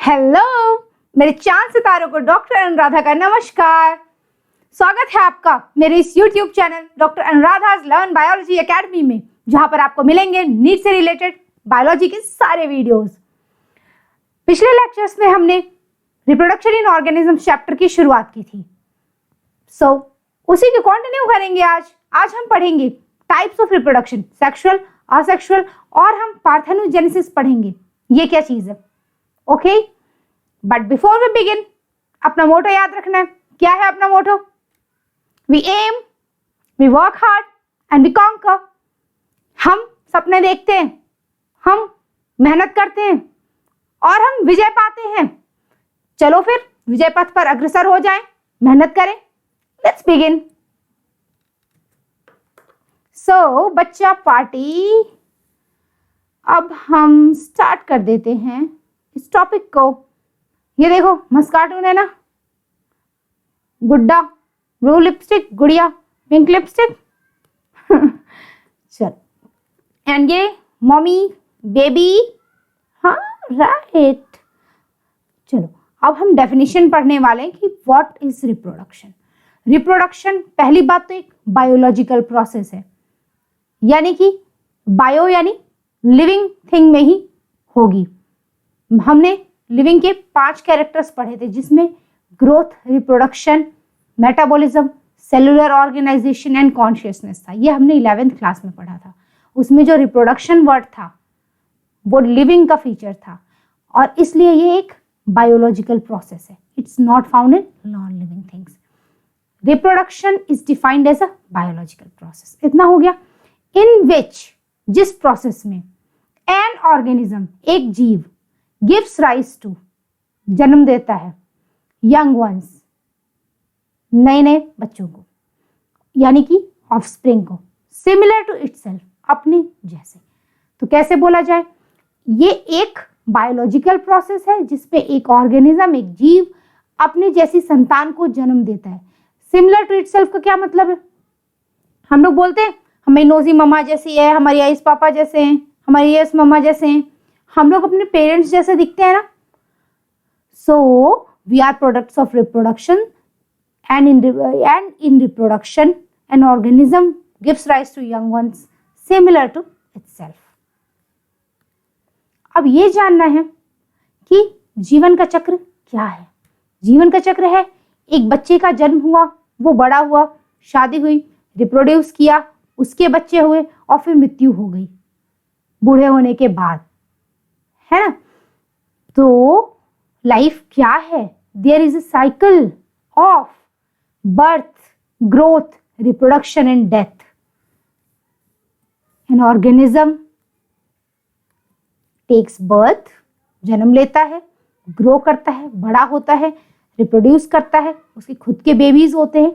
Hello मेरे चांद सितारों को डॉक्टर अनुराधा का नमस्कार। स्वागत है आपका मेरे इस YouTube channel doctor Anuradha's learn biology academy में, जहां पर आपको मिलेंगे नीट से रिलेटेड बायोलॉजी के सारे वीडियोस। पिछले लेक्चर्स में हमने रिप्रोडक्शन इन ऑर्गेनिजम्स चैप्टर की शुरुआत की थी। उसी को कंटिन्यू करेंगे। आज हम पढ़ेंगे types of reproduction, sexual, asexual, और हम पार्थेनोजेनेसिस पढ़ेंगे। ये क्या चीज है? Okay, but before we begin, अपना मोटो याद रखना है। क्या है अपना motto? We aim, we work hard and we conquer. हम सपने देखते हैं, हम मेहनत करते हैं और हम विजय पाते हैं। चलो फिर विजय पथ पर अग्रसर हो जाएं, मेहनत करें। Let's begin. सो बच्चा पार्टी, अब हम स्टार्ट कर देते हैं इस टॉपिक को। ये देखो मस्त कार्टून है ना, गुड्डा, ब्लू लिपस्टिक, गुड़िया, पिंक लिपस्टिक। चल, एंड ये मम्मी, बेबी। हाँ राइट। चलो अब हम डेफिनेशन पढ़ने वाले हैं कि व्हाट इज रिप्रोडक्शन। रिप्रोडक्शन पहली बात तो एक बायोलॉजिकल प्रोसेस है, यानी कि बायो यानी लिविंग थिंग में ही होगी। हमने लिविंग के 5 कैरेक्टर्स पढ़े थे, जिसमें growth, reproduction, metabolism, cellular organisation and consciousness था। ये हमने 11th क्लास में पढ़ा था। उसमें जो रिप्रोडक्शन वर्ड था वो लिविंग का फीचर था, और इसलिए ये एक बायोलॉजिकल प्रोसेस है। It's not found in non living things. Reproduction is defined as a biological process. इतना हो गया। इन विच, जिस प्रोसेस में एन ऑर्गेनिज्म, एक जीव, गिव्स राइज टू, जन्म देता है, यंग वंस, नए नए बच्चों को, यानी कि ऑफस्प्रिंग को, सिमिलर टू इटसेल्फ, अपने जैसे। तो कैसे बोला जाए? ये एक बायोलॉजिकल प्रोसेस है जिसपे एक ऑर्गेनिज्म, एक जीव, अपने जैसी संतान को जन्म देता है। सिमिलर टू इटसेल्फ का क्या मतलब है? हम लोग बोलते हैं हमारी नोजी मम्मा जैसी है, हमारी आइस पापा जैसे हैं, हमारी यस मम्मा जैसे हैं। हम लोग अपने पेरेंट्स जैसे दिखते हैं ना। So we are products of reproduction, and in reproduction an organism gives rise to young ones similar to itself. अब ये जानना है कि जीवन का चक्र क्या है। जीवन का चक्र है, एक बच्चे का जन्म हुआ, वो बड़ा हुआ, शादी हुई, रिप्रोड्यूस किया, उसके बच्चे हुए, और फिर मृत्यु हो गई बूढ़े होने के बाद, है ना। तो लाइफ क्या है? There is a cycle of birth, growth, reproduction and death. An organism takes birth, जन्म लेता है, ग्रो करता है, बड़ा होता है, रिप्रोड्यूस करता है, उसके खुद के बेबीज होते हैं,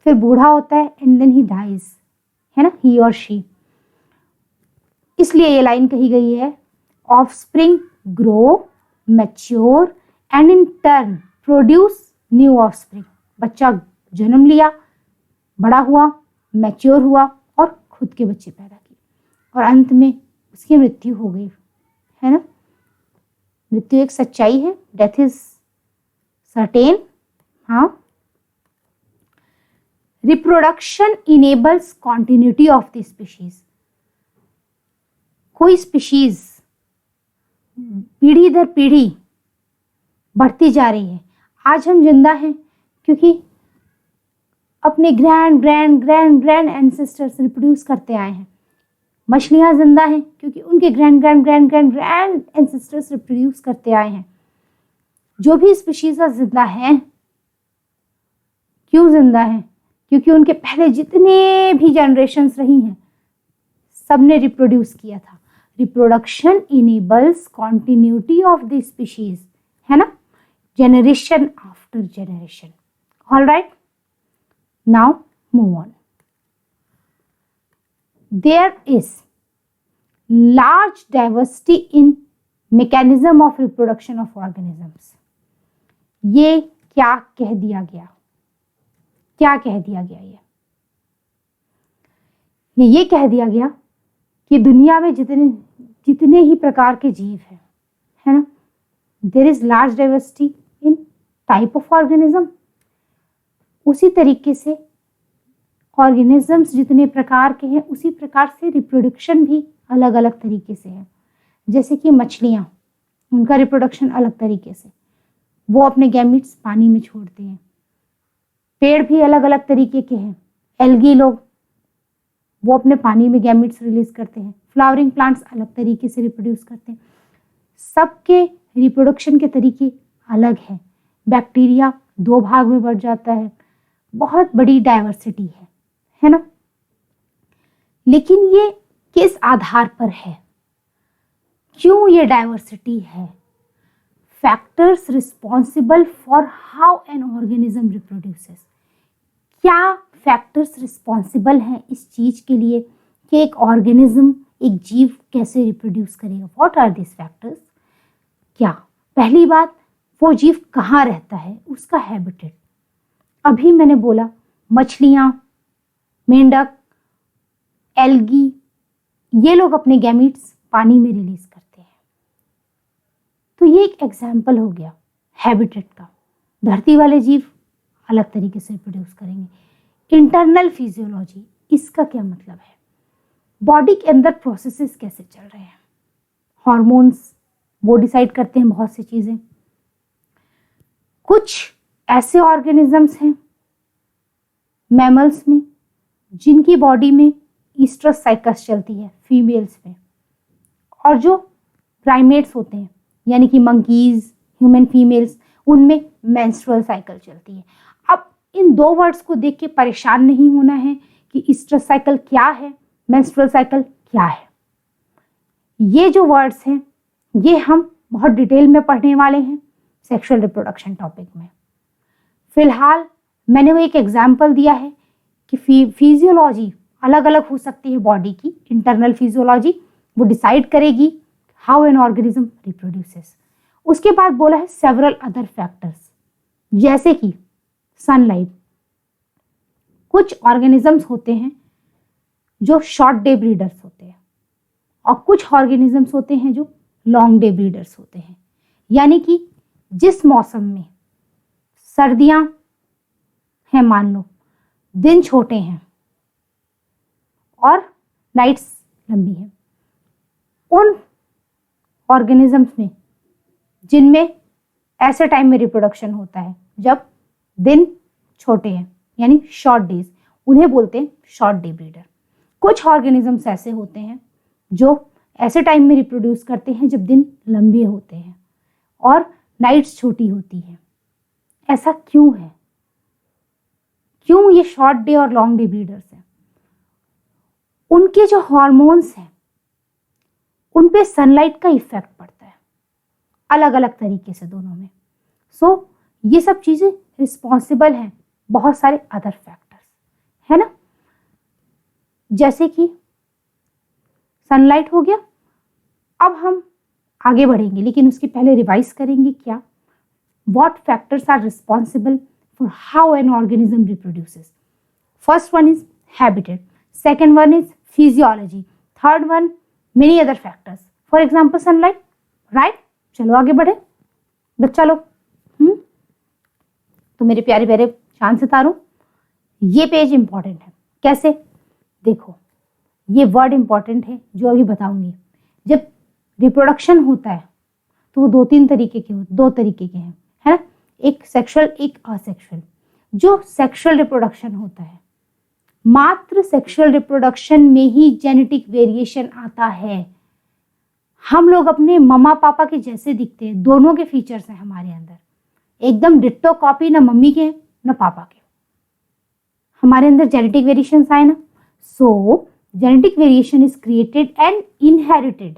फिर बूढ़ा होता है, एंड देन ही डाइज, है ना, ही और शी। इसलिए ये लाइन कही गई है, offspring grow, mature and in turn produce new offspring. बच्चा जन्म लिया, बड़ा हुआ, मैच्योर हुआ, और खुद के बच्चे पैदा किए, और अंत में उसकी मृत्यु हो गई, है ना। मृत्यु एक सच्चाई है, डेथ इज सर्टेन। हाँ, reproduction enables continuity of the species. कोई स्पीशीज पीढ़ी दर पीढ़ी बढ़ती जा रही है। आज हम जिंदा हैं क्योंकि अपने grand grand grand grand ancestors reproduce करते आए हैं। मछलियां जिंदा हैं क्योंकि उनके grand grand grand grand grand ancestors reproduce करते आए हैं। जो भी स्पीशीज जिंदा हैं, क्यों जिंदा हैं? क्योंकि उनके पहले जितने भी जनरेशन्स रही हैं, सबने रिप्रोड्यूस किया था। Reproduction enables continuity of the species, है ना, generation after generation. All right, now move on. There is large diversity in mechanism of reproduction of organisms. ये क्या कह दिया गया? क्या कह दिया गया? ये कह दिया गया कि दुनिया में जितने ही प्रकार के जीव हैं, है ना, there is large diversity in type of organism. उसी तरीके से ऑर्गेनिजम्स जितने प्रकार के हैं उसी प्रकार से रिप्रोडक्शन भी अलग अलग तरीके से है। जैसे कि मछलियाँ, उनका रिप्रोडक्शन अलग तरीके से, वो अपने गैमीट्स पानी में छोड़ते हैं। पेड़ भी अलग अलग तरीके के हैं। एल्गी लोग, वो अपने पानी में गैमीट्स रिलीज करते हैं। फ्लावरिंग प्लांट्स अलग तरीके से रिप्रोड्यूस करते हैं। सबके रिप्रोडक्शन के तरीके अलग हैं। बैक्टीरिया 2 भाग में बढ़ जाता है। बहुत बड़ी डाइवर्सिटी है ना। लेकिन ये किस आधार पर है, क्यों ये डाइवर्सिटी है? Factors responsible for how an organism reproduces. क्या फैक्टर्स रिस्पॉन्सिबल हैं इस चीज के लिए कि एक ऑर्गेनिज्म, एक जीव कैसे रिप्रोड्यूस करेगा? What are this factors? क्या पहली बात, वो जीव कहाँ रहता है, उसका हैबिटेट। अभी मैंने बोला मछलियाँ, मेंढक, एल्गी, ये लोग अपने गैमीट्स पानी में रिलीज करते हैं। तो ये एक एग्जाम्पल हो गया हैबिटेट का। धरती वाले जीव अलग तरीके से रिप्रोड्यूस करेंगे। इंटरनल फिजियोलॉजी, इसका क्या मतलब है? बॉडी के अंदर प्रोसेसेस कैसे चल रहे हैं। हॉर्मोन्स वो डिसाइड करते हैं बहुत सी चीजें। कुछ ऐसे ऑर्गेनिजम्स हैं मैमल्स में जिनकी बॉडी में ईस्ट्रस साइकस चलती है फीमेल्स में, और जो प्राइमेट्स होते हैं यानी कि मंकीज, ह्यूमन फीमेल्स, उनमें मेंस्ट्रुअल साइकिल चलती है। अब इन 2 वर्ड्स को देख के परेशान नहीं होना है कि ईस्ट्रस साइकिल क्या है, मेंस्ट्रुअल साइकिल क्या है। ये जो वर्ड्स हैं ये हम बहुत डिटेल में पढ़ने वाले हैं सेक्सुअल रिप्रोडक्शन टॉपिक में। फिलहाल मैंने वो एक एग्जाम्पल दिया है कि फिजियोलॉजी अलग अलग हो सकती है बॉडी की। इंटरनल फिजियोलॉजी वो डिसाइड करेगी हाउ एन ऑर्गेनिज्म रिप्रोड्यूसेस। उसके बाद बोला है सेवरल अदर फैक्टर्स, जैसे कि सनलाइट। कुछ ऑर्गेनिजम्स होते हैं जो शॉर्ट डे ब्रीडर्स होते हैं और कुछ ऑर्गेनिजम्स होते हैं जो लॉन्ग डे ब्रीडर्स होते हैं। यानी कि जिस मौसम में सर्दियां हैं, मान लो दिन छोटे हैं और नाइट्स लंबी हैं, उन ऑर्गेनिजम्स में जिनमें ऐसे टाइम में रिप्रोडक्शन होता है जब दिन छोटे हैं यानी शॉर्ट डेज, उन्हें बोलते हैं शॉर्ट डे ब्रीडर। कुछ ऑर्गेनिजम्स ऐसे होते हैं जो ऐसे टाइम में रिप्रोड्यूस करते हैं जब दिन लंबे होते हैं और नाइट्स छोटी होती हैं। ऐसा क्यों है? क्यों ये शॉर्ट डे और लॉन्ग डे ब्रीडर्स हैं? उनके जो हॉर्मोन्स हैं उन पे सनलाइट का इफेक्ट पड़ता है अलग अलग तरीके से दोनों में। सो ये सब चीजें रिस्पॉन्सिबल हैं बहुत सारे अदर फैक्टर्स, है ना। जैसे कि सनलाइट हो गया। अब हम आगे बढ़ेंगे लेकिन उसके पहले रिवाइज करेंगे क्या, what factors are responsible for how an organism reproduces. First one is habitat, second one is physiology, third one many other factors, for example sunlight, right. चलो आगे बढ़े बच्चा लोग। तो मेरे प्यारे प्यारे चांद सितारों, ये पेज इंपॉर्टेंट है। कैसे? देखो, ये वर्ड इंपॉर्टेंट है जो अभी बताऊंगी। जब रिप्रोडक्शन होता है तो वो 2-3 तरीके के होते, 2 तरीके के हैं, है ना। एक सेक्सुअल, एक असेक्सुअल। जो सेक्सुअल रिप्रोडक्शन होता है, मात्र सेक्सुअल रिप्रोडक्शन में ही जेनेटिक वेरिएशन आता है। हम लोग अपने मम्मा पापा के जैसे दिखते हैं, दोनों के फीचर्स हैं हमारे अंदर, एकदम डिट्टो कॉपी, ना मम्मी के ना पापा के। हमारे अंदर जेनेटिक वेरिएशन आए ना। सो genetic variation is created and inherited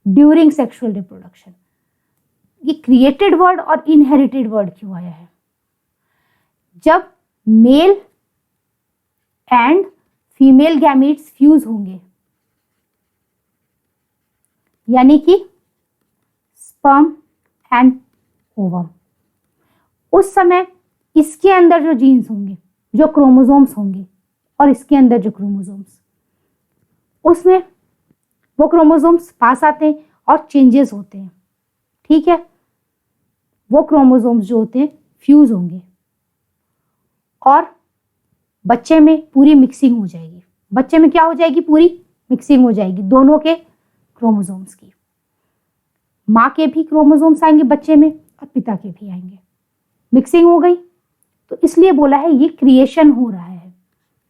during sexual reproduction. ये क्रिएटेड वर्ड और इनहेरिटेड वर्ड क्यों आया है? जब mail and female gametes fuse होंगे, यानी कि स्पर्म एंड ओवम, उस समय इसके अंदर जो जीन्स होंगे, जो क्रोमोसोम्स होंगे, और इसके अंदर जो क्रोमोसोम्स, उसमें वो क्रोमोसोम्स पास आते हैं और चेंजेस होते हैं, ठीक है, वो क्रोमोसोम्स जो होते हैं फ्यूज होंगे और बच्चे में पूरी मिक्सिंग हो जाएगी। बच्चे में क्या हो जाएगी? पूरी मिक्सिंग हो जाएगी दोनों के क्रोमोसोम्स की। माँ के भी क्रोमोसोम्स आएंगे बच्चे में और पिता के भी आएंगे। मिक्सिंग हो गई, तो इसलिए बोला है ये क्रिएशन हो रहा है।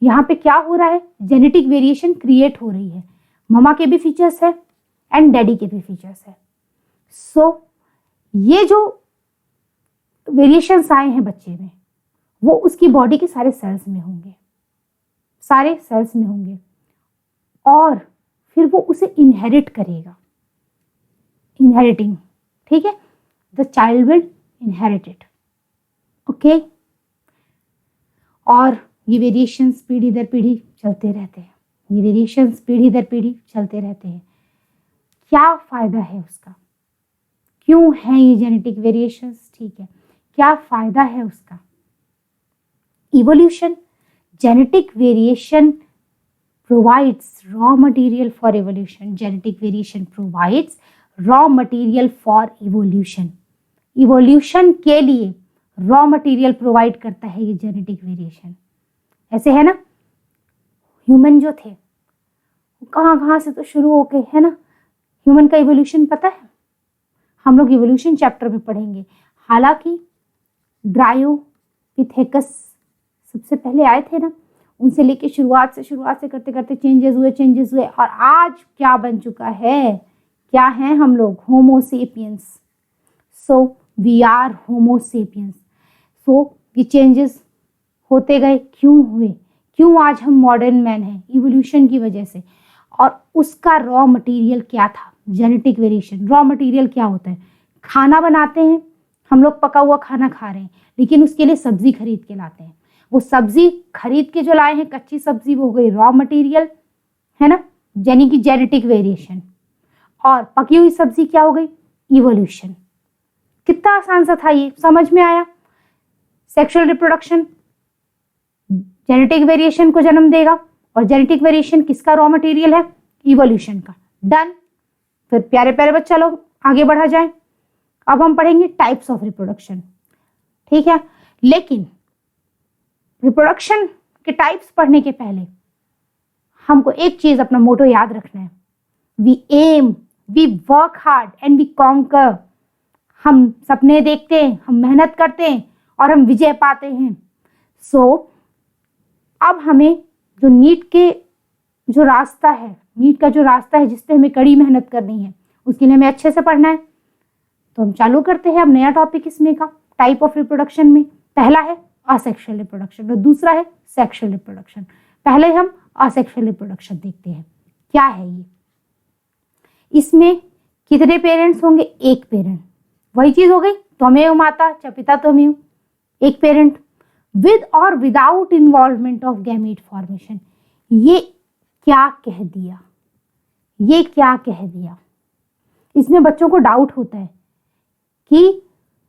यहाँ पे क्या हो रहा है? जेनेटिक वेरिएशन क्रिएट हो रही है। ममा के भी फीचर्स है एंड डैडी के भी फीचर्स है। सो ये जो वेरिएशंस आए हैं बच्चे में, वो उसकी बॉडी के सारे सेल्स में होंगे, सारे सेल्स में होंगे, और फिर वो उसे इनहेरिट करेगा। इनहेरिटिंग, ठीक है, the child will inherit it, okay. और ये वेरिएशंस पीढ़ी दर पीढ़ी चलते रहते हैं। ये वेरिएशंस पीढ़ी दर पीढ़ी चलते रहते हैं। क्या फायदा है उसका? क्यों है ये जेनेटिक वेरिएशंस? ठीक है, क्या फायदा है उसका? Evolution, genetic variation provides raw material for evolution. Genetic variation provides raw material for evolution. Evolution के लिए raw material provide करता है ये genetic variation। ऐसे है ना, ह्यूमन जो थे कहाँ से तो शुरू हो गए, है ना। ह्यूमन का इवोल्यूशन पता है, हम लोग इवोल्यूशन चैप्टर में पढ़ेंगे। हालांकि ड्रायोपिथेकस सबसे पहले आए थे ना, उनसे लेके शुरुआत से करते करते चेंजेस हुए और आज क्या बन चुका है? क्या हैं हम लोग? Homo sapiens. So we are homo sapiens. So ये चेंजेस होते गए, क्यों हुए? क्यों आज हम मॉडर्न मैन हैं? इवोल्यूशन की वजह से। और उसका रॉ मटेरियल क्या था? Genetic variation. रॉ मटेरियल क्या होता है? खाना बनाते हैं हम लोग, पका हुआ खाना खा रहे हैं, लेकिन उसके लिए सब्जी खरीद के लाते हैं। वो सब्जी खरीद के जो लाए हैं, कच्ची सब्जी, वो हो गई रॉ मटेरियल, है ना, यानी कि जेनेटिक वेरिएशन। और पकी हुई सब्जी क्या हो गई? इवोल्यूशन। कितना आसान सा था ये, समझ में आया? सेक्सुअल रिप्रोडक्शन जेनेटिक वेरिएशन को जन्म देगा, और जेनेटिक वेरिएशन किसका रॉ मटेरियल है? इवोल्यूशन का। डन। फिर प्यारे प्यारे बच्चा लोग आगे बढ़ा जाए। अब हम पढ़ेंगे टाइप्स ऑफ रिप्रोडक्शन, ठीक है। लेकिन रिप्रोडक्शन के टाइप्स पढ़ने के पहले हमको एक चीज अपना मोटो याद रखना है। We aim, we work hard and we conquer. हम सपने देखते हैं, हम मेहनत करते हैं और हम विजय पाते हैं। सो अब हमें जो नीट के जो रास्ता है, नीट का जो रास्ता है जिस पे हमें कड़ी मेहनत करनी है, उसके लिए हमें अच्छे से पढ़ना है। तो हम चालू करते हैं अब नया टॉपिक इसमें का, टाइप ऑफ रिप्रोडक्शन में। पहला है असेक्सुअल रिप्रोडक्शन और दूसरा है सेक्सुअल रिप्रोडक्शन। पहले हम असेक्सुअल रिप्रोडक्शन देखते हैं, क्या है ये। इसमें कितने पेरेंट्स होंगे? एक पेरेंट। वही चीज हो गई, त्वमेव माता च पिता त्वमेव, एक पेरेंट। विद और without involvement of gamete formation. ये क्या कह दिया? ये क्या कह दिया? इसमें बच्चों को डाउट होता है कि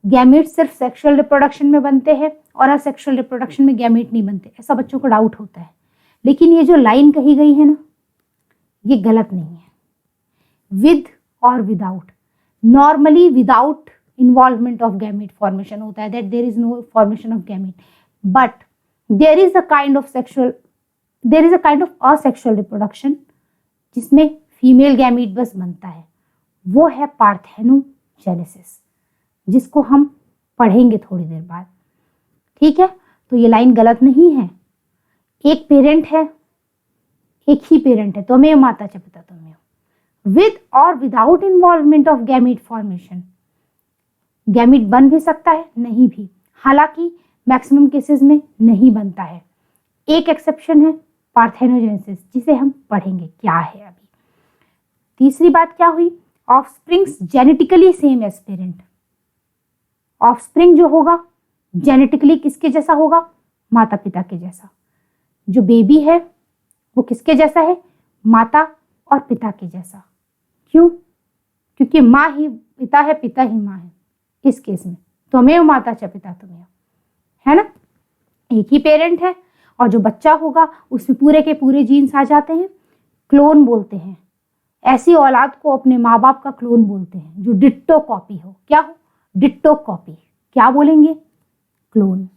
गैमीट सिर्फ सेक्सुअल रिप्रोडक्शन में बनते हैं और असेक्सुअल रिप्रोडक्शन में गैमीट नहीं बनते, ऐसा बच्चों को डाउट होता है। लेकिन ये जो लाइन कही गई है ना, ये गलत नहीं है। विद और without, normally without involvement of gamete formation होता है, that there is no formation of gamete, but there is a kind of asexual reproduction जिसमें फीमेल गैमीट बस बनता है। वो है पार्थेनोजेनेसिस, जिसको हम पढ़ेंगे थोड़ी देर बाद, ठीक है। तो ये लाइन गलत नहीं है। एक पेरेंट है, एक ही पेरेंट है, त्वमेव माता च पिता त्वमेव। विद और without involvement of gamete formation, gamete बन भी सकता है, नहीं भी। हालांकि मैक्सिमम केसेस में नहीं बनता है। एक एक्सेप्शन है पार्थेनोजेनेसिस, जिसे हम पढ़ेंगे क्या है अभी। तीसरी बात क्या हुई? Offsprings genetically same as parent. Offspring जो होगा जेनेटिकली किसके जैसा होगा? माता पिता के जैसा। जो बेबी है वो किसके जैसा है? माता और पिता के जैसा। क्यों? क्योंकि माँ ही पिता है, पिता ही माँ है। इस केस में त्वमेव माता च पिता त्वमेव, है ना, एक ही पेरेंट है। और जो बच्चा होगा उसमें पूरे के पूरे जीन्स आ जाते हैं, क्लोन बोलते हैं, ऐसी औलाद को अपने माँ बाप का क्लोन बोलते हैं, जो डिट्टो कॉपी हो। क्या हो? Ditto copy. क्या बोलेंगे? क्लोन।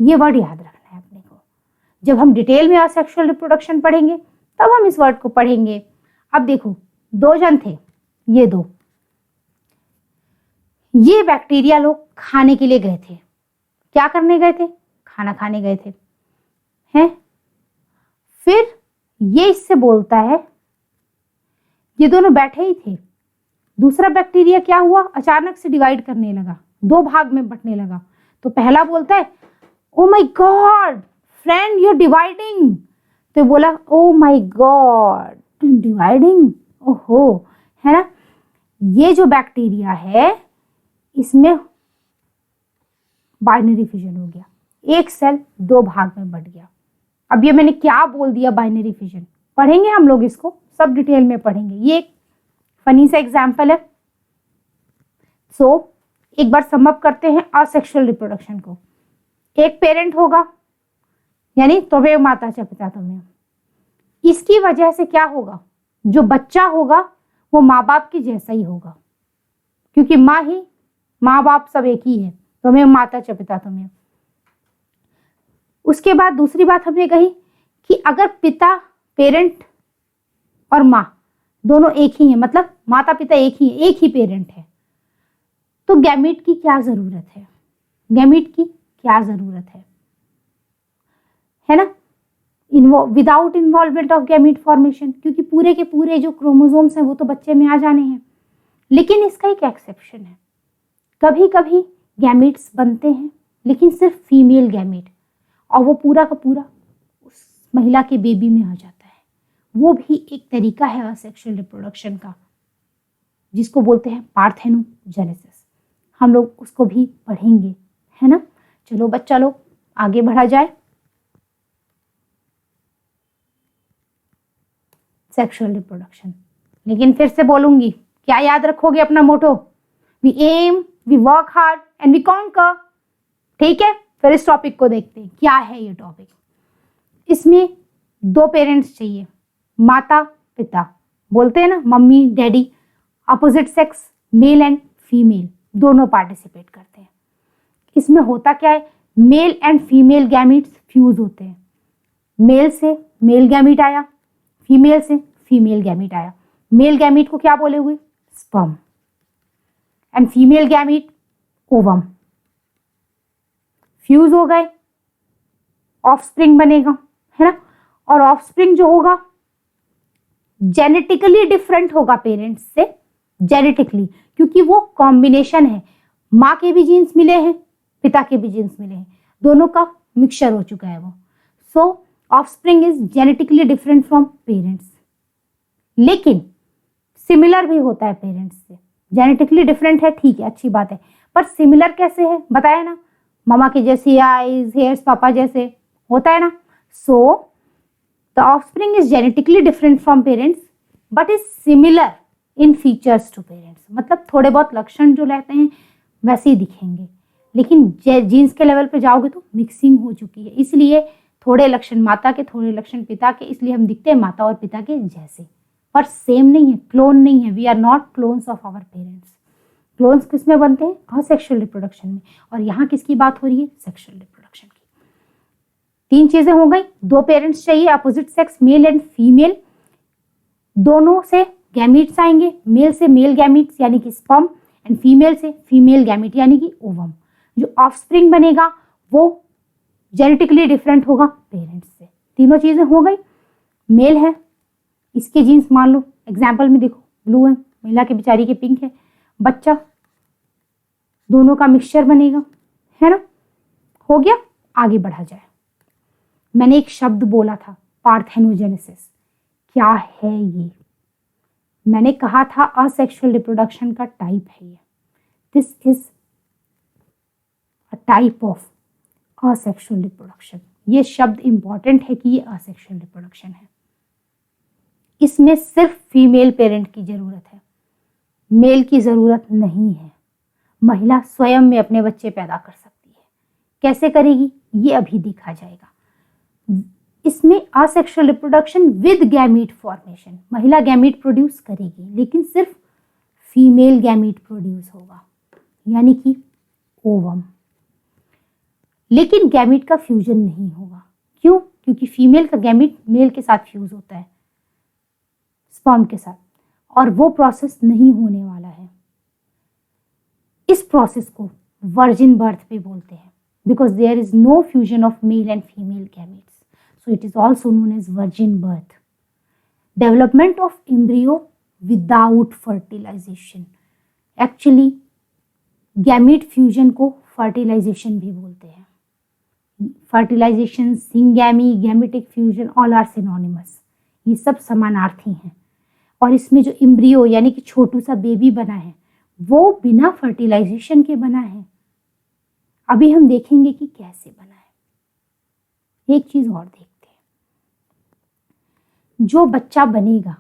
ये वर्ड याद रखना है अपने को। जब हम डिटेल में असेक्सुअल रिप्रोडक्शन पढ़ेंगे तब हम इस वर्ड को पढ़ेंगे। अब देखो, दो जन थे, ये दो, ये बैक्टीरिया लोग खाने के लिए गए थे। क्या करने गए थे? खाना खाने गए थे, हैं? फिर ये इससे बोलता है, ये दोनों बैठे ही थे, दूसरा बैक्टीरिया क्या हुआ? अचानक से डिवाइड करने लगा, दो भाग में बंटने लगा। तो पहला बोलता है, oh my god friend you are dividing. तो बोला, oh my god I am dividing, ओहो, है ना। ये जो बैक्टीरिया है इसमें बाइनरी फिजन हो गया, एक सेल दो भाग में बंट गया। अब ये मैंने क्या बोल दिया? Binary fission. पढ़ेंगे हम लोग इसको, सब डिटेल में पढ़ेंगे। ये एक फनी सा एग्जाम्पल है। सो एक बार समअप करते हैं असेक्सुअल रिप्रोडक्शन को। एक पेरेंट होगा, यानी त्वमेव माता च पिता त्वमेव। इसकी वजह से क्या होगा? जो बच्चा होगा वो माँ बाप की जैसा ही होगा, क्योंकि माँ बाप सब एक ही है, त्वमेव माता च पिता त्वमेव। उसके बाद दूसरी बात हमने कही कि अगर पिता, पेरेंट और माँ दोनों एक ही हैं, मतलब माता पिता एक ही पेरेंट है, तो गैमीट की क्या जरूरत है? गैमीट की क्या जरूरत है ना? Without involvement of gamete formation, क्योंकि पूरे के पूरे जो क्रोमोसोम्स हैं वो तो बच्चे में आ जाने हैं। लेकिन इसका एक एक्सेप्शन है, कभी कभी गैमीट्स बनते हैं लेकिन सिर्फ फीमेल गैमीट, और वो पूरा का पूरा उस महिला के बेबी में आ जाता है। वो भी एक तरीका है असेक्सुअल रिप्रोडक्शन का, जिसको बोलते हैं पार्थेनोजेनेसिस। हम लोग उसको भी पढ़ेंगे, है ना। चलो बच्चा लोग आगे बढ़ा जाए। सेक्सुअल रिप्रोडक्शन, लेकिन फिर से बोलूंगी, क्या याद रखोगे अपना motto? We aim, we work hard and we conquer. ठीक है, फिर इस टॉपिक को देखते हैं, क्या है ये टॉपिक। इसमें दो पेरेंट्स चाहिए, माता पिता, बोलते हैं ना mummy daddy. Opposite sex mail and female दोनों पार्टिसिपेट करते हैं। इसमें होता क्या है? Mail and female gametes fuse होते हैं। मेल से मेल गैमीट आया, फीमेल से फीमेल गैमीट आया। मेल गैमीट को क्या बोले हुए? Sperm, and female gamete ovum. Fuse हो गए, ऑफस्प्रिंग बनेगा, है ना। और ऑफस्प्रिंग जो होगा जेनेटिकली डिफरेंट होगा पेरेंट्स से, जेनेटिकली, क्योंकि वो कॉम्बिनेशन है, माँ के भी जीन्स मिले हैं, पिता के भी जीन्स मिले हैं, दोनों का मिक्सचर हो चुका है वो। So offspring is genetically different from parents, लेकिन सिमिलर भी होता है पेरेंट्स से। जेनेटिकली डिफरेंट है, ठीक है, अच्छी बात है, पर सिमिलर कैसे है? बताया ना, मामा की जैसी आईज, हेयर्स पापा जैसे होता है ना। So the offspring is genetically different from parents but is similar in features to parents. मतलब थोड़े बहुत लक्षण जो रहते हैं वैसे ही दिखेंगे, लेकिन जीन्स के लेवल पे जाओगे तो मिक्सिंग हो चुकी है, इसलिए थोड़े लक्षण माता के, थोड़े लक्षण पिता के, इसलिए हम दिखते हैं माता और पिता के जैसे, पर सेम नहीं है, क्लोन नहीं है। We are not clones of our parents. Clones किस में बनते हैं? असेक्सुअल रिप्रोडक्शन में। और यहाँ किसकी बात हो रही है? सेक्सुअल रिप्रोडक्शन की। तीन चीजें हो गई, दो पेरेंट्स चाहिए, opposite sex mail and female, दोनों से गैमीट्स आएंगे, मेल से मेल गैमीट्स यानी कि स्पर्म, एंड फीमेल से फीमेल गैमीट यानी कि ओवम। जो ऑफस्प्रिंग बनेगा वो जेनेटिकली डिफरेंट होगा पेरेंट्स से। तीनों चीजें हो गई। मेल है, इसके जीन्स मान लो, एग्जाम्पल में देखो ब्लू है, महिला के बेचारी के पिंक है, बच्चा दोनों का मिक्सचर बनेगा, है ना। हो गया, आगे बढ़ा जाए। मैंने एक शब्द बोला था, पार्थेनोजेनेसिस। क्या है ये? मैंने कहा था असेक्सुअल रिप्रोडक्शन का टाइप है ये। This is a type of asexual reproduction. ये शब्द इंपॉर्टेंट है कि ये असेक्सुअल रिप्रोडक्शन है। इसमें सिर्फ फीमेल पेरेंट की जरूरत है, मेल की जरूरत नहीं है। महिला स्वयं में अपने बच्चे पैदा कर सकती है। कैसे करेगी ये अभी देखा जाएगा। इसमें asexual reproduction with gamete formation, महिला गैमीट प्रोड्यूस करेगी लेकिन सिर्फ फीमेल गैमीट प्रोड्यूस होगा, यानी कि ओवम। लेकिन गैमीट का फ्यूजन नहीं होगा। क्यों? क्योंकि फीमेल का गैमीट मेल के साथ फ्यूज होता है, स्पर्म के साथ, और वो प्रोसेस नहीं होने वाला है। इस प्रोसेस को वर्जिन बर्थ पे बोलते हैं, because there is no fusion of male and female gametes, so it is also known as virgin birth. Development of embryo without fertilisation, actually gamete fusion को फर्टिलाइजेशन भी बोलते हैं। Fertilisation, syngamy, gametic fusion all are synonymous, ये सब समानार्थी हैं। और इसमें जो एम्ब्रियो यानी कि छोटू सा बेबी बना है वो बिना फर्टिलाइजेशन के बना है। अभी हम देखेंगे कि कैसे बना है। एक चीज और देखते हैं, जो बच्चा बनेगा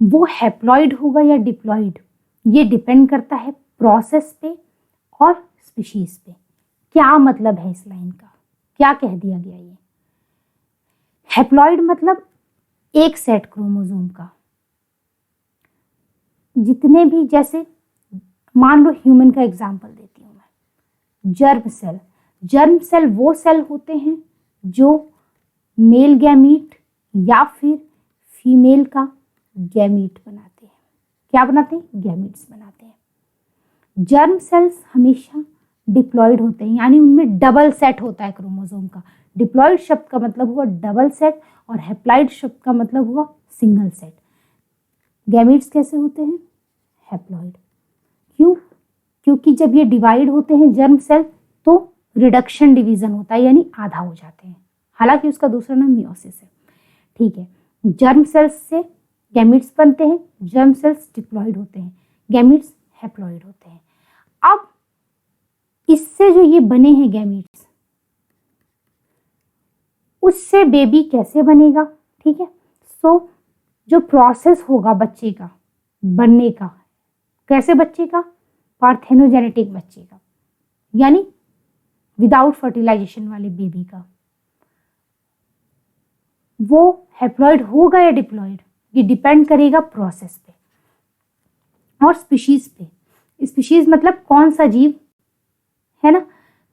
वो हैप्लॉइड होगा या डिप्लॉइड, ये डिपेंड करता है प्रोसेस पे और स्पीशीज पे। क्या मतलब है इस लाइन का, क्या कह दिया गया? ये हैप्लॉइड मतलब एक सेट क्रोमोसोम का, जितने भी, जैसे मान लो ह्यूमन का एग्जांपल देती हूँ मैं, जर्म सेल। जर्म सेल वो सेल होते हैं जो मेल गैमीट या फिर फीमेल का गैमीट बनाते हैं। क्या बनाते हैं? गैमीट्स बनाते हैं। जर्म सेल्स हमेशा डिप्लॉइड होते हैं, यानी उनमें डबल सेट होता है क्रोमोसोम का। डिप्लॉइड शब्द का मतलब हुआ डबल सेट और हैप्लॉइड शब्द का मतलब हुआ सिंगल सेट। गैमीट्स कैसे होते हैं? हैप्लॉइड। क्यों? क्योंकि जब ये डिवाइड होते हैं जर्म सेल तो रिडक्शन डिवीजन होता है, यानी आधा हो जाते हैं। हालांकि उसका दूसरा नाम मियोसिस है। ठीक है, जर्म सेल्स से गैमीट्स बनते हैं, जर्म सेल्स डिप्लॉइड होते हैं, गैमीट्स हैप्लॉइड होते हैं। अब इससे जो ये बने हैं गैमीट्स, उससे बेबी कैसे बनेगा? ठीक है, सो जो प्रोसेस होगा बच्चे का बनने का, कैसे बच्चे का? पार्थेनोजेनेटिक बच्चे का, यानी विदाउट फर्टिलाइजेशन वाले बेबी का। वो हैप्लॉइड होगा या डिप्लॉइड, ये डिपेंड करेगा प्रोसेस पे और स्पीशीज पे। स्पीशीज मतलब कौन सा जीव है ना।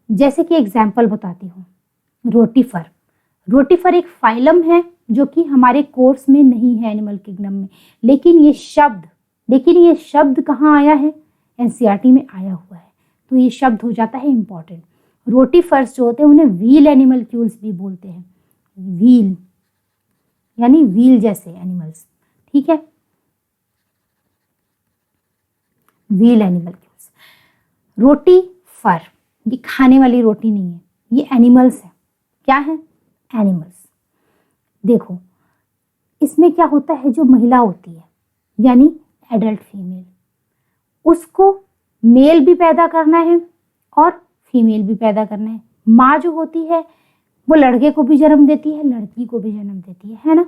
जैसे कि एग्जाम्पल बताती हूँ, रोटीफर। रोटीफर एक फाइलम है जो कि हमारे कोर्स में नहीं है एनिमल किंगडम में, लेकिन ये शब्द कहाँ आया है? एनसीईआरटी में आया हुआ है, तो ये शब्द हो जाता है इंपॉर्टेंट। रोटीफर्स जो होते हैं उन्हें व्हील एनिमलक्यूल्स भी बोलते हैं। व्हील यानी व्हील जैसे एनिमल्स। ठीक है, व्हील एनिमलक्यूल्स। रोटी फर, ये खाने वाली रोटी नहीं है, ये एनिमल्स है। क्या है? एनिमल्स। देखो इसमें क्या होता है, जो महिला होती है यानी एडल्ट फीमेल, उसको मेल भी पैदा करना है और फीमेल भी पैदा करना है। माँ जो होती है वो लड़के को भी जन्म देती है, लड़की को भी जन्म देती है ना।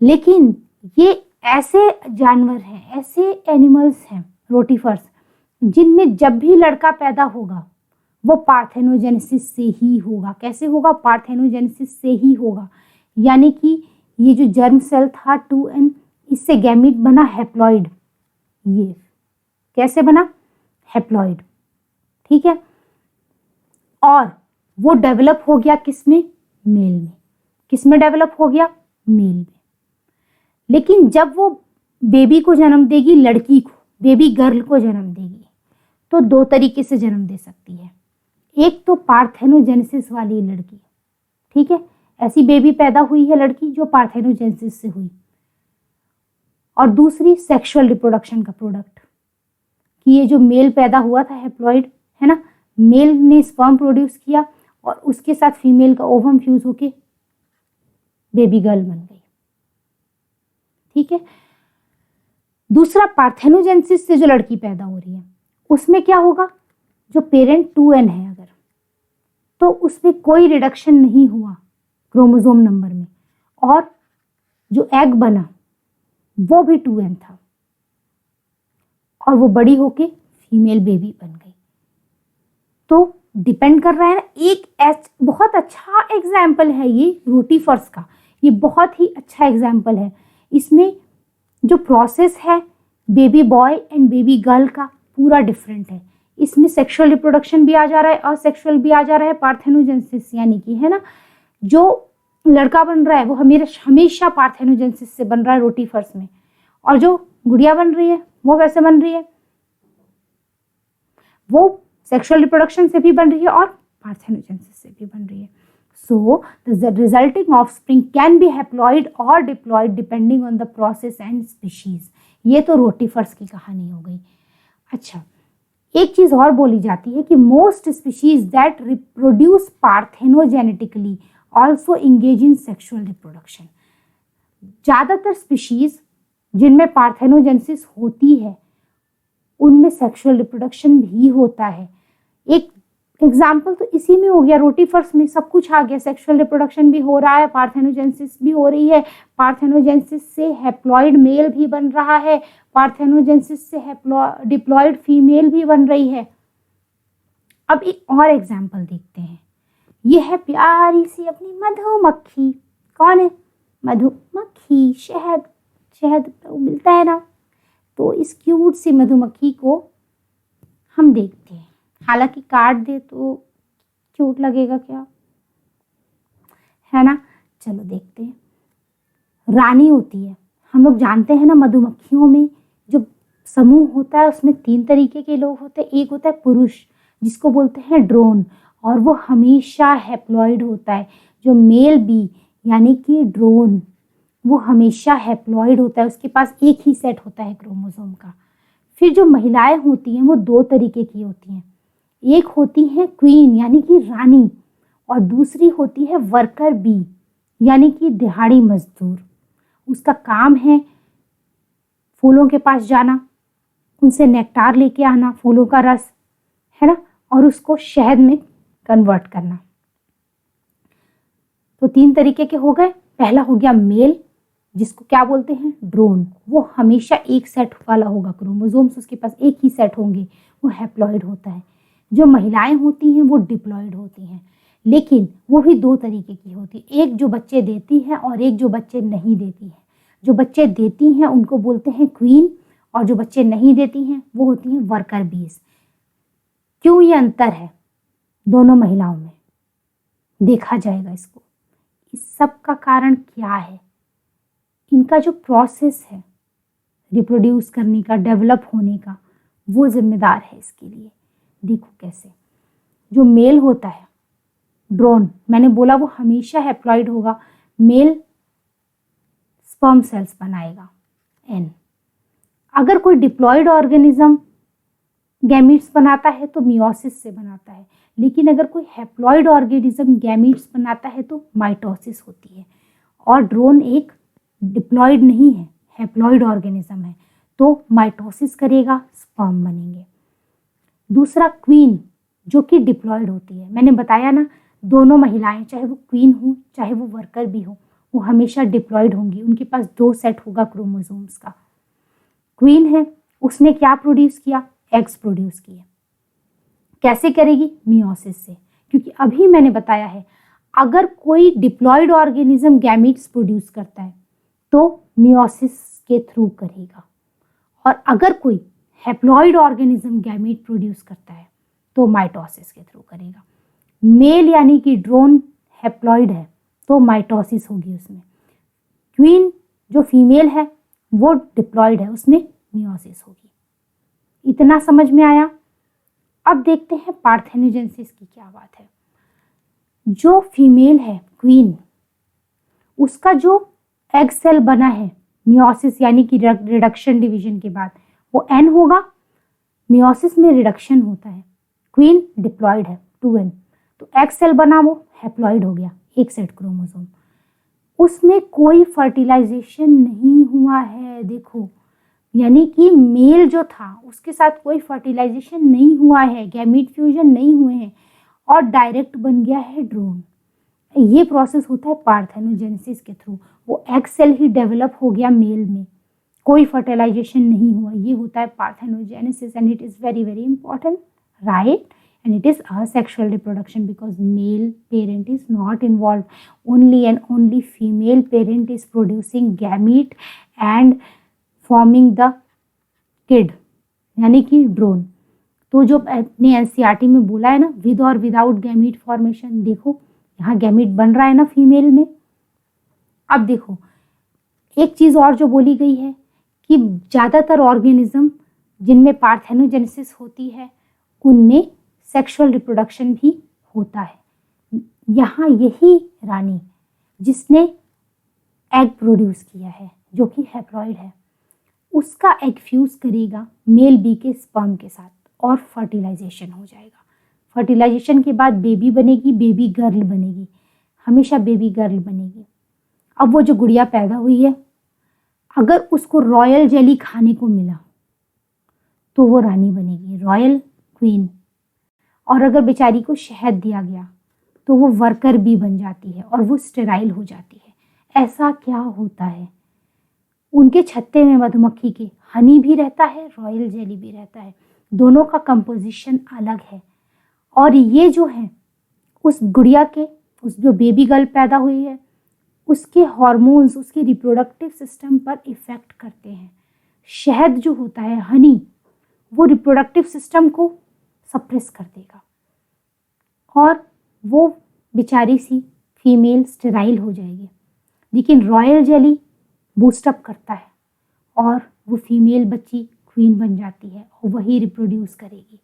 लेकिन ये ऐसे जानवर हैं, ऐसे एनिमल्स हैं रोटीफर्स, जिनमें जब भी लड़का पैदा होगा वो पार्थेनोजेनेसिस से ही होगा। कैसे होगा? पार्थेनोजेनेसिस से ही होगा। यानी कि ये जो जर्म सेल था 2n, इससे गैमीट बना हैप्लॉइड। ये कैसे बना? हैप्लॉइड। ठीक है, और वो डेवलप हो गया किसमें? मेल में। किसमें डेवलप हो गया? मेल में। लेकिन जब वो बेबी को जन्म देगी, लड़की को, बेबी गर्ल को जन्म देगी, तो दो तरीके से जन्म दे सकती है। एक तो पार्थेनोजेनेसिस वाली लड़की, ठीक है, ऐसी बेबी पैदा हुई है लड़की जो पार्थेनोजेनेसिस से हुई, और दूसरी सेक्सुअल रिप्रोडक्शन का प्रोडक्ट, कि ये जो मेल पैदा हुआ था हैप्लॉइड, है ना, मेल ने स्पर्म प्रोड्यूस किया और उसके साथ फीमेल का ओवम फ्यूज होके बेबी गर्ल बन गई। ठीक है, दूसरा पार्थेनोजेनेसिस से जो लड़की पैदा हो रही है उसमें क्या होगा? जो पेरेंट 2n है अगर, तो उसमें कोई रिडक्शन नहीं हुआ क्रोमोसोम नंबर में, और जो एग बना वो भी 2n था, और वो बड़ी होके फीमेल बेबी बन गई। तो डिपेंड कर रहा है ना। एक बहुत अच्छा एग्जाम्पल है ये रोटीफर्स का, ये बहुत ही अच्छा एग्जाम्पल है। इसमें जो प्रोसेस है baby boy and baby girl का पूरा डिफरेंट है। इसमें सेक्सुअल रिप्रोडक्शन भी आ जा रहा है और सेक्सुअल भी आ जा रहा है, पार्थेनोजेनेसिस यानी कि, है ना, जो लड़का बन रहा है वो हमेशा पार्थेनोजेनेसिस से बन रहा है रोटीफर्स में, और जो गुड़िया बन रही है वो कैसे बन रही है, वो सेक्सुअल रिप्रोडक्शन से भी बन रही है और पार्थेनोजेनेसिस से भी बन रही है। So the resulting offspring can be haploid और diploid depending on the process and species. ये तो रोटीफर्स की कहानी हो गई। अच्छा, एक चीज और बोली जाती है कि most species that reproduce parthenogenetically also engage in sexual reproduction. ज्यादातर स्पीशीज जिनमें पार्थेनोजेनेसिस होती है उनमें सेक्सुअल रिप्रोडक्शन भी होता है। एक एग्जाम्पल तो इसी में हो गया, रोटीफर्स में सब कुछ आ गया, सेक्सुअल रिप्रोडक्शन भी हो रहा है, पार्थेनोजेनेसिस भी हो रही है, पार्थेनोजेनेसिस से हैप्लॉइड मेल भी बन रहा है, पार्थेनोजेनेसिस से डिप्लॉइड फीमेल भी बन रही है। अब एक और एग्जाम्पल देखते हैं। ये है प्यारी सी अपनी मधुमक्खी। कौन है? मधुमक्खी। शहद शहद मिलता है ना, तो इस क्यूट सी मधुमक्खी को हम देखते हैं। हालांकि काट दे तो क्यूट लगेगा क्या, है ना। चलो देखते हैं। रानी होती है, हम लोग जानते हैं ना, मधुमक्खियों में जो समूह होता है उसमें 3 तरीके के लोग होते हैं। एक होता है पुरुष जिसको बोलते हैं ड्रोन, और वो हमेशा हैप्लॉइड होता है। जो मेल बी यानी कि ड्रोन, वो हमेशा हैप्लॉइड होता है, उसके पास एक ही सेट होता है क्रोमोसोम का। फिर जो महिलाएं होती हैं वो 2 तरीके की होती हैं। एक होती है क्वीन यानी कि रानी, और दूसरी होती है वर्कर बी यानी कि दिहाड़ी मजदूर। उसका काम है फूलों के पास जाना, उनसे नेक्टार लेके आना, फूलों का रस, है ना, और उसको शहद में कन्वर्ट करना। तो 3 तरीके के हो गए। पहला हो गया मेल, जिसको क्या बोलते हैं? ड्रोन। वो हमेशा एक सेट वाला होगा, क्रोमोसोम्स उसके पास एक ही सेट होंगे, वो हैप्लॉइड होता है। जो महिलाएं होती हैं वो डिप्लॉइड होती हैं, लेकिन वो भी 2 तरीके की होती है। एक जो बच्चे देती है और एक जो बच्चे नहीं देती है। जो बच्चे देती हैं उनको बोलते हैं क्वीन, और जो बच्चे नहीं देती हैं वो होती हैं वर्कर बीज। क्यों ये अंतर है दोनों महिलाओं में, देखा जाएगा इसको। इस सब का कारण क्या है? इनका जो प्रोसेस है रिप्रोड्यूस करने का, डेवलप होने का, वो जिम्मेदार है इसके लिए। देखो कैसे। जो मेल होता है ड्रोन, मैंने बोला वो हमेशा हैप्लॉइड होगा। मेल स्पर्म सेल्स बनाएगा एन। अगर कोई डिप्लॉइड ऑर्गेनिज्म गैमीट्स बनाता है तो मियोसिस से बनाता है, लेकिन अगर कोई हैप्लॉइड ऑर्गेनिज्म गैमीट्स बनाता है तो माइटोसिस होती है। और ड्रोन एक डिप्लॉइड नहीं है, हैप्लॉइड ऑर्गेनिज्म है, तो माइटोसिस करेगा, स्पर्म बनेंगे। दूसरा क्वीन, जो कि डिप्लॉइड होती है। मैंने बताया ना, दोनों महिलाएं, चाहे वो क्वीन हो चाहे वो वर्कर भी हो, वो हमेशा डिप्लॉइड होंगी। उनके पास 2 सेट होगा क्रोमोसोम्स का। क्वीन है, उसने क्या प्रोड्यूस किया? एग्स प्रोड्यूस किए। कैसे करेगी? मियोसिस से। क्योंकि अभी मैंने बताया है, अगर कोई डिप्लॉइड ऑर्गेनिज्म गैमीट्स प्रोड्यूस करता है तो मियोसिस के थ्रू करेगा, और अगर कोई हैप्लॉइड ऑर्गेनिज्म गैमीट प्रोड्यूस करता है तो माइटोसिस के थ्रू करेगा। मेल यानी कि ड्रोन हैप्लॉइड है तो माइटोसिस होगी उसमें। क्वीन जो फीमेल है वो डिप्लॉइड है, उसमें मियोसिस होगी। इतना समझ में आया? अब देखते हैं पार्थेनोजेनेसिस की क्या बात है। जो फीमेल है क्वीन, उसका जो एग सेल बना है मियोसिस यानी कि रिडक्शन डिवीजन के बाद, वो एन होगा। मियोसिस में रिडक्शन होता है। क्वीन डिप्लॉइड है 2n, तो एग सेल बना, वो हैप्लॉइड हो गया, एक सेट क्रोमोसोम। उसमें कोई फर्टिलाइजेशन नहीं हुआ है। देखो, यानी कि मेल जो था उसके साथ कोई फर्टिलाइजेशन नहीं हुआ है, गैमीट फ्यूजन नहीं हुए हैं, और डायरेक्ट बन गया है ड्रोन। ये प्रोसेस होता है पार्थेनोजेनेसिस के थ्रू। वो एग सेल ही डेवलप हो गया मेल में, कोई फर्टिलाइजेशन नहीं हुआ। ये होता है parthenogenesis, and it is very very important, right. and it is asexual reproduction because male parent is not involved. Only and only female parent is producing gamete and forming the kid, यानी कि drone. तो जो अपने NCERT में बोला है ना, with और विदाउट गैमीट फॉर्मेशन, देखो यहाँ गैमीट बन रहा है ना फीमेल में। अब देखो एक चीज़ और जो बोली गई है कि ज़्यादातर ऑर्गेनिज्म जिनमें पार्थेनोजेनेसिस होती है उनमें सेक्सुअल रिप्रोडक्शन भी होता है। यहाँ यही रानी जिसने एग प्रोड्यूस किया है जो कि हैप्लॉइड है, उसका एग फ्यूज करेगा मेल बी के स्पर्म के साथ और फर्टिलाइजेशन हो जाएगा। फर्टिलाइजेशन के बाद बेबी बनेगी, बेबी गर्ल बनेगी, हमेशा बेबी गर्ल बनेगी। अब वो जो गुड़िया पैदा हुई है, अगर उसको रॉयल जेली खाने को मिला तो वो रानी बनेगी, रॉयल क्वीन। और अगर बेचारी को शहद दिया गया तो वो वर्कर बी बन जाती है और वो स्टेराइल हो जाती है। ऐसा क्या होता है? उनके छत्ते में मधुमक्खी के हनी भी रहता है, रॉयल जेली भी रहता है, दोनों का कंपोजिशन अलग है। और ये जो है उस गुड़िया के, उस जो बेबी गर्ल पैदा हुई है, उसके हार्मोन्स उसके रिप्रोडक्टिव सिस्टम पर इफ़ेक्ट करते हैं। शहद जो होता है, हनी, वो रिप्रोडक्टिव सिस्टम को सप्रेस कर देगा और वो बेचारी सी फीमेल स्टेराइल हो जाएगी। लेकिन रॉयल जेली बूस्टअप करता है और वो फीमेल बच्ची क्वीन बन जाती है और वही रिप्रोड्यूस करेगी।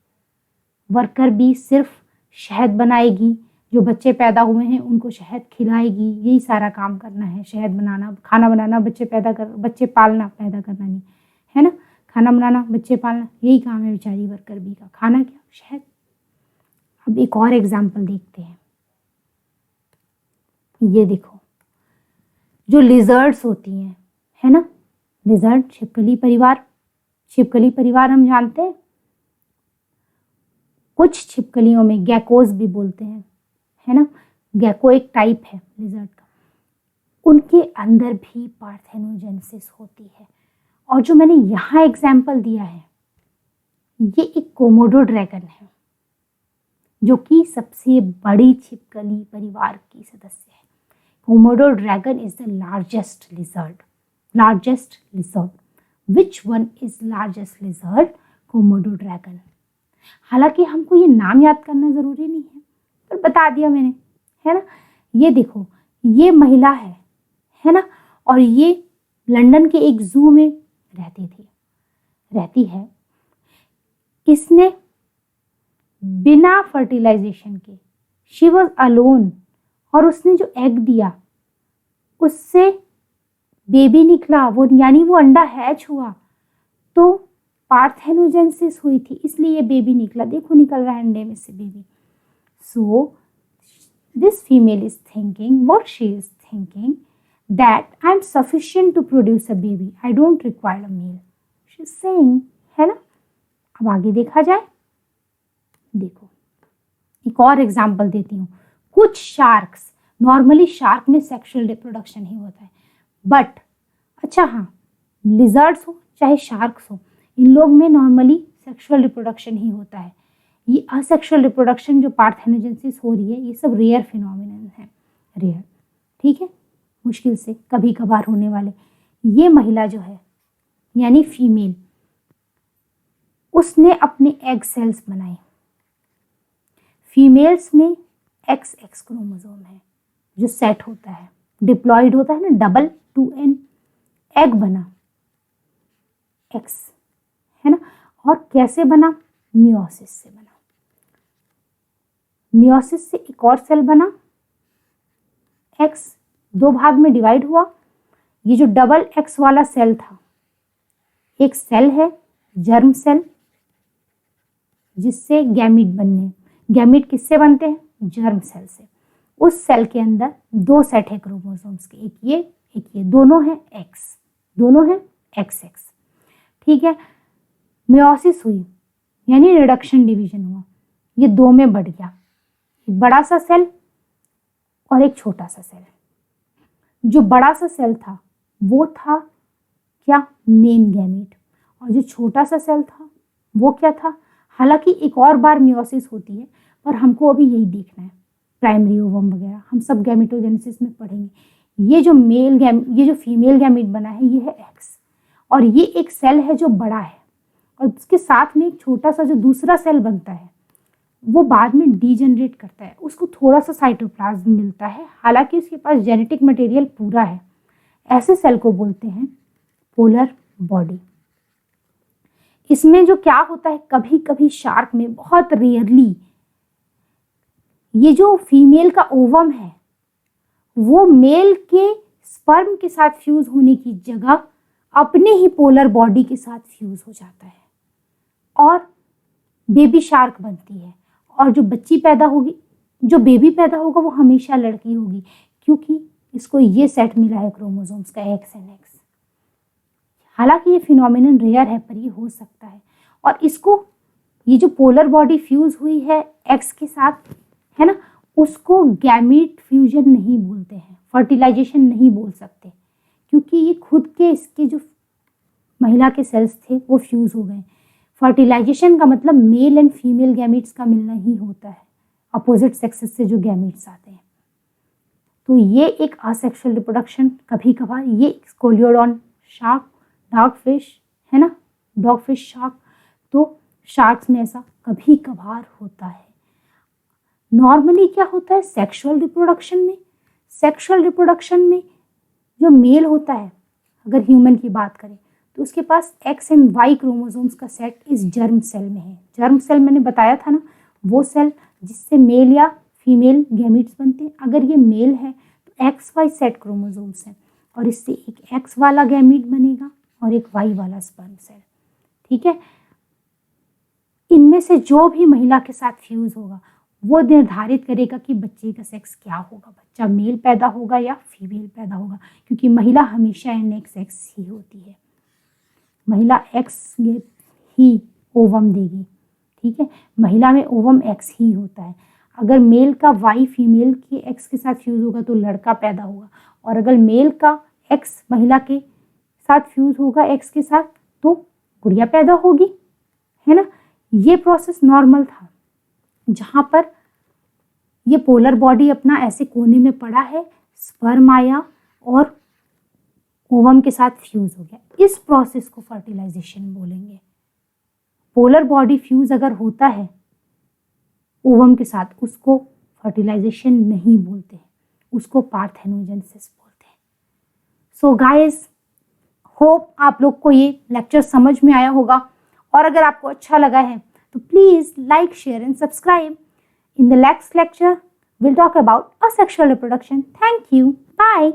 वर्कर भी सिर्फ शहद बनाएगी, जो बच्चे पैदा हुए हैं उनको शहद खिलाएगी, यही सारा काम करना है। शहद बनाना, खाना बनाना, बच्चे पालना, पैदा करना नहीं, है ना। खाना बनाना, बच्चे पालना, यही काम है बेचारी वर्कर बी का। खाना क्या? शहद। अब एक और एग्जाम्पल देखते हैं। ये देखो, जो लिजर्ड्स होती हैं, है ना, लिजर्ड, छिपकली परिवार। छिपकली परिवार हम जानते हैं। कुछ छिपकलियों में गैकोस भी बोलते हैं, है ना। गैको एक टाइप है लिजर्ड का। उनके अंदर भी पार्थेनोजेनेसिस होती है। और जो मैंने यहाँ एग्जाम्पल दिया है, ये एक कोमोडो ड्रैगन है जो कि सबसे बड़ी छिपकली परिवार की सदस्य है। Komodo dragon is the largest lizard. Which one is largest lizard? Komodo dragon. हालांकि हमको ये नाम याद करना जरूरी नहीं है, पर बता दिया मैंने, है ना। ये देखो, ये महिला है ना, और ये लंदन के एक जू में रहती है। इसने बिना फर्टिलाइजेशन के, शी वॉज अलोन, और उसने जो एग दिया उससे बेबी निकला, वो यानी वो अंडा हैच हुआ, तो पार्थेनोजेनेसिस हुई थी, इसलिए ये बेबी निकला। देखो निकल रहा है अंडे में से baby. So this female is thinking, what she is thinking, that I am sufficient to produce a baby. I don't require a male. She is saying, है ना। अब आगे देखा जाए, देखो एक और एग्जाम्पल देती हूँ। कुछ शार्क्स, नॉर्मली शार्क में सेक्सुअल रिप्रोडक्शन ही होता है, बट अच्छा हाँ, लिजर्ड्स हो चाहे शार्क्स हो, इन लोग में नॉर्मली सेक्सुअल रिप्रोडक्शन ही होता है। ये असेक्सुअल रिप्रोडक्शन जो पार्थेनोजेनेसिस हो रही है, ये सब रेयर फिनोमिनन है, रेयर, ठीक है, मुश्किल से कभी कभार होने वाले। ये महिला जो है यानी फीमेल, उसने अपने एग सेल्स बनाए। फीमेल्स में XX क्रोमोसोम है जो सेट होता है, डिप्लॉयड होता है ना, डबल 2N, एग बना X, है ना। और कैसे बना? मियोसिस से बना। मियोसिस से एक और सेल बना, X 2 भाग में डिवाइड हुआ। ये जो डबल X वाला सेल था, एक सेल है जर्म सेल, जिससे गैमीट बनने। गैमीट किससे बनते हैं? जर्म सेल से। उस सेल के अंदर 2 सेट है क्रोमोसोम्स के, एक ये, दोनों हैं X, दोनों हैं XX, ठीक है। मियोसिस हुई यानी रिडक्शन डिवीजन हुआ, ये 2 में बढ़ गया, एक बड़ा सा सेल और एक छोटा सा सेल। जो बड़ा सा सेल था वो था क्या? Main gamete. और जो छोटा सा सेल था वो क्या था? हालांकि एक और बार मियोसिस होती है, पर हमको अभी यही देखना है। प्राइमरी ओवम वगैरह हम सब गैमेटोजेनेसिस में पढ़ेंगे। ये जो फीमेल गैमेट बना है ये है एक्स, और ये एक सेल है जो बड़ा है, और उसके साथ में एक छोटा सा जो दूसरा सेल बनता है वो बाद में डीजनरेट करता है, उसको थोड़ा सा साइटोप्लाज्म मिलता है, हालांकि उसके पास जेनेटिक मटेरियल पूरा है। ऐसे सेल को बोलते हैं पोलर बॉडी। इसमें जो क्या होता है, कभी कभी शार्क में, बहुत रेयरली, ये जो फीमेल का ओवम है वो मेल के स्पर्म के साथ फ्यूज होने की जगह अपने ही पोलर बॉडी के साथ फ्यूज हो जाता है और बेबी शार्क बनती है। और जो बच्ची पैदा होगी, जो बेबी पैदा होगा वो हमेशा लड़की होगी, क्योंकि इसको ये सेट मिला है क्रोमोसोम्स का, एक्स एंड एक्स। हालांकि ये फिनोमिनन रेयर है, पर ये हो सकता है। और इसको, ये जो पोलर बॉडी फ्यूज हुई है एक्स के साथ, है ना, उसको गैमीट फ्यूजन नहीं बोलते हैं, फर्टिलाइजेशन नहीं बोल सकते, क्योंकि ये खुद के इसके जो महिला के सेल्स थे वो फ्यूज हो गए। फर्टिलाइजेशन का मतलब मेल एंड फीमेल गैमीट्स का मिलना ही होता है, अपोजिट सेक्सेस से जो गैमीट्स आते हैं। तो ये एक असेक्सुअल रिप्रोडक्शन, कभी कभार ये स्कोलियोडॉन शार्क, डॉग फिश, है ना, डॉग फिश शार्क, तो शार्क्स में ऐसा कभी कभार होता है। नॉर्मली क्या होता है सेक्सुअल रिप्रोडक्शन में जो मेल होता है, अगर ह्यूमन की बात करें तो उसके पास एक्स एंड वाई क्रोमोसोम्स का सेट इस जर्म सेल में है। जर्म सेल मैंने बताया था ना, वो सेल जिससे मेल या फीमेल गैमीट्स बनते हैं। अगर ये मेल है तो एक्स वाई सेट क्रोमोसोम्स हैं, और इससे एक एक्स वाला गैमीट बनेगा और एक वाई वाला स्पर्म सेल। ठीक है, इनमें से जो भी महिला के साथ फ्यूज होगा वो निर्धारित करेगा कि बच्चे का सेक्स क्या होगा, बच्चा मेल पैदा होगा या फीमेल पैदा होगा, क्योंकि महिला हमेशा NX एक्स ही होती है। महिला एक्स ही ओवम देगी। ठीक है, महिला में ओवम एक्स ही होता है। अगर मेल का वाई फीमेल के एक्स के साथ फ्यूज होगा तो लड़का पैदा होगा, और अगर मेल का एक्स महिला के साथ फ्यूज होगा एक्स के साथ तो गुड़िया पैदा होगी, है ना। ये प्रोसेस नॉर्मल था, जहाँ पर ये पोलर बॉडी अपना ऐसे कोने में पड़ा है, स्पर्म आया और ओवम के साथ फ्यूज हो गया। इस प्रोसेस को फर्टिलाइजेशन बोलेंगे। पोलर बॉडी फ्यूज अगर होता है ओवम के साथ, उसको फर्टिलाइजेशन नहीं बोलते हैं, उसको पार्थेनोजेनेसिस बोलते हैं। सो गाइस, होप आप लोग को ये लेक्चर समझ में आया होगा, और अगर आपको अच्छा लगा है तो please like, share and subscribe. In the next lecture, we'll talk about asexual reproduction. Thank you. Bye.